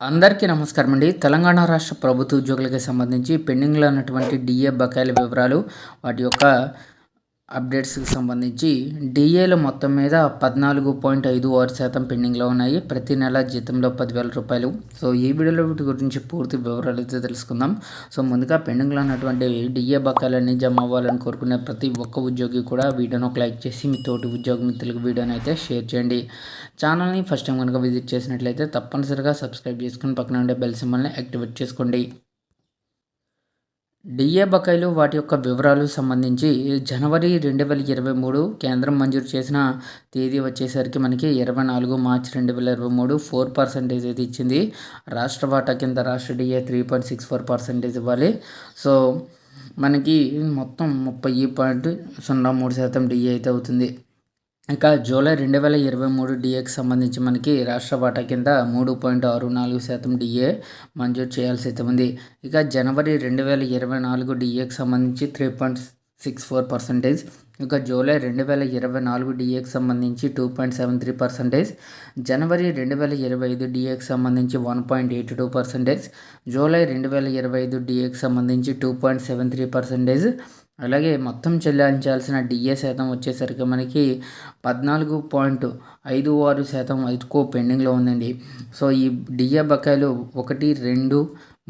అందరికీ నమస్కారం అండి. తెలంగాణ రాష్ట్ర ప్రభుత్వ ఉద్యోగులకి సంబంధించి పెండింగ్లో ఉన్నటువంటి డిఏ బకాయిల వివరాలు, వాటి యొక్క అప్డేట్స్కి సంబంధించి డిఏలు మొత్తం మీద 14.56% పెండింగ్లో ఉన్నాయి. ప్రతి నెల జీతంలో 10,000 రూపాయలు. సో ఈ వీడియోలో వీటి గురించి పూర్తి వివరాలు అయితే తెలుసుకుందాం. సో ముందుగా పెండింగ్లో ఉన్నటువంటి డిఏ బకాయిలన్నీ జమ అవ్వాలని కోరుకునే ప్రతి ఒక్క ఉద్యోగి కూడా వీడియోను ఒక లైక్ చేసి మీ తోటి ఉద్యోగి మిత్రులకు వీడియోని అయితే షేర్ చేయండి. ఛానల్ని ఫస్ట్ టైం కనుక విజిట్ చేసినట్లయితే తప్పనిసరిగా సబ్స్క్రైబ్ చేసుకుని పక్కన ఉండే బెల్ సింబల్ని యాక్టివేట్ చేసుకోండి. డిఏ బకాయిలు వాటి యొక్క వివరాలు సంబంధించి జనవరి 2023 కేంద్రం మంజూరు చేసిన తేదీ వచ్చేసరికి మనకి 24 మార్చి 2023 4% అయితే ఇచ్చింది. రాష్ట్ర వాటా కింద రాష్ట్ర డిఏ 3.64% ఇవ్వాలి. సో మనకి మొత్తం 30.03% డిఏ అయితే అవుతుంది. ఇక జూలై 2023 డిఏకి సంబంధించి మనకి రాష్ట్ర వాటా కింద 3.64% డిఏ మంజూరు చేయాల్సి అయితే ఉంది. ఇక జనవరి 2024 డిఏకి సంబంధించి 3.64%, ఇక జూలై 2024 డిఏకి సంబంధించి 2.73%, జనవరి 2025 డిఏకి సంబంధించి 1.82%, జూలై 2025 డిఏకి సంబంధించి 2.73%, అలాగే మొత్తం చెల్లించాల్సిన డిఏ శాతం వచ్చేసరికి మనకి 14.56% ఎక్కువ పెండింగ్లో ఉందండి. సో ఈ డిఏ బకాయిలు 1, 2,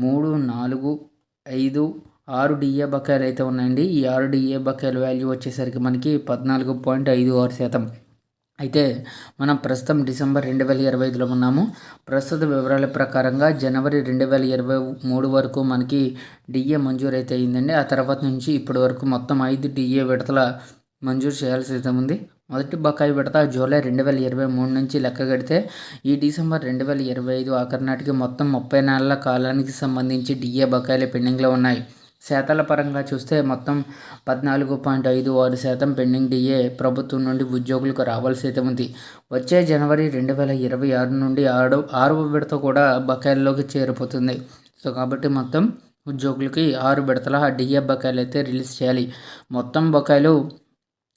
3, 4, 5, 6 డిఏ బకాయిలు అయితే ఉన్నాయండి. ఈ 6 డిఏ బకాయిల వాల్యూ వచ్చేసరికి మనకి 14.56%. అయితే మనం ప్రస్తుతం డిసెంబర్ 2025లో ఉన్నాము. ప్రస్తుత వివరాల ప్రకారంగా జనవరి 2023 వరకు మనకి డిఏ మంజూరు అయితే అయిందండి. ఆ తర్వాత నుంచి ఇప్పటి వరకు మొత్తం 5 డిఏ విడతల మంజూరు చేయాల్సి అయితే ఉంది. మొదటి బకాయి విడత జూలై 2023 నుంచి లెక్క కడితే ఈ డిసెంబర్ 2025 ఆఖరి నాటికి మొత్తం 30 నెలల కాలానికి సంబంధించి డిఏ బకాయిలు పెండింగ్లో ఉన్నాయి. శాతాల పరంగా చూస్తే మొత్తం 14.56% పెండింగ్ డిఏ ప్రభుత్వం నుండి ఉద్యోగులకు రావాల్సి అయితే ఉంది. వచ్చే జనవరి 2026 నుండి 6వ విడత కూడా బకాయిల్లోకి చేరిపోతుంది. సో కాబట్టి మొత్తం ఉద్యోగులకి 6 విడతల డిఏ బకాయిలు అయితే రిలీజ్ చేయాలి. మొత్తం బకాయిలు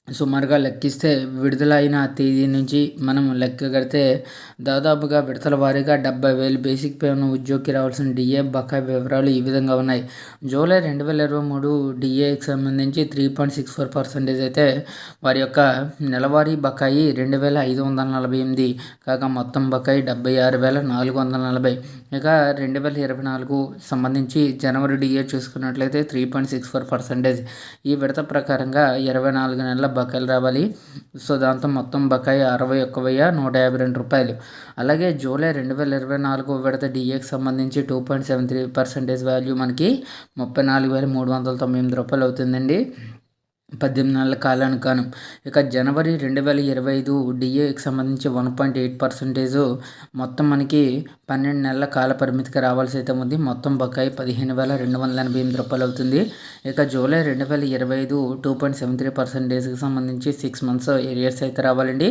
సుమారుగా లెక్కిస్తే విడుదల అయిన తేదీ నుంచి మనం లెక్క కడితే దాదాపుగా విడతల వారీగా 70,000 బేసిక్ పే ఉన్న ఉద్యోగికి రావాల్సిన డిఏ బకాయి వివరాలు ఈ విధంగా ఉన్నాయి. జూలై 2023 డిఏకి సంబంధించి 3.64% అయితే వారి యొక్క నెలవారీ బకాయి 2,548, కాగా మొత్తం బకాయి 76,440. ఇక 2024 సంబంధించి జనవరి డిఏ చూసుకున్నట్లయితే 3.64%. ఈ విడత ప్రకారంగా 24 నెలల బకాయిలు రావాలి. సో దాంతో మొత్తం బకాయి 61,152 రూపాయలు. అలాగే జూలై 2024 విడత డిఏకి సంబంధించి 2.73% వాల్యూ మనకి 34,398 రూపాయలు అవుతుందండి 18 నెలల కాలానికి గాను. ఇక జనవరి 2025 డిఏకి సంబంధించి 1.8% మొత్తం మనకి 12 నెలల కాల పరిమితికి రావాల్సి అయితే ఉంది. మొత్తం బకాయి 15,288 రూపాయలు అవుతుంది. ఇక జూలై 2025 2.73%కి సంబంధించి 6 మంత్స్ ఏరియర్స్ అయితే రావాలండి.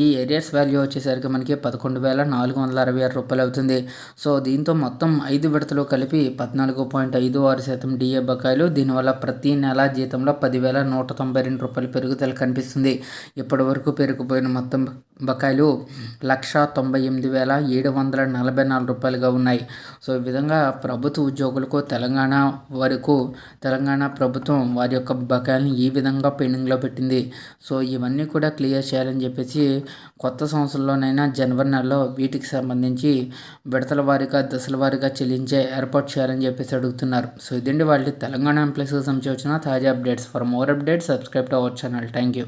ఈ ఏరియర్స్ వాల్యూ వచ్చేసరికి మనకి 11,466 రూపాయలు అవుతుంది. సో దీంతో మొత్తం 5 విడతలు కలిపి 14.56% డిఏ బకాయిలు. దీనివల్ల ప్రతి నెల జీతంలో 10,192 రూపాయలు పెరుగుదల కనిపిస్తుంది. ఇప్పటి వరకు పెరిగిపోయిన మొత్తం బకాయిలు 198,744 రూపాయలుగా ఉన్నాయి. సో ఈ విధంగా ప్రభుత్వ ఉద్యోగులకు తెలంగాణ ప్రభుత్వం వారి యొక్క బకాయిలను ఈ విధంగా పెండింగ్లో పెట్టింది. సో ఇవన్నీ కూడా క్లియర్ చేయాలని చెప్పేసి కొత్త సంవత్సరంలోనైనా జనవరి నెలలో వీటికి సంబంధించి విడతల వారీగా దశల వారీగా చెల్లించే ఏర్పాటు చేయాలని చెప్పేసి అడుగుతున్నారు. సో ఇదండి వాళ్ళ తెలంగాణ ఎంప్లాయీస్కి సంబంధించి వచ్చిన తాజా updates. For more updates, subscribe to our channel. Thank you.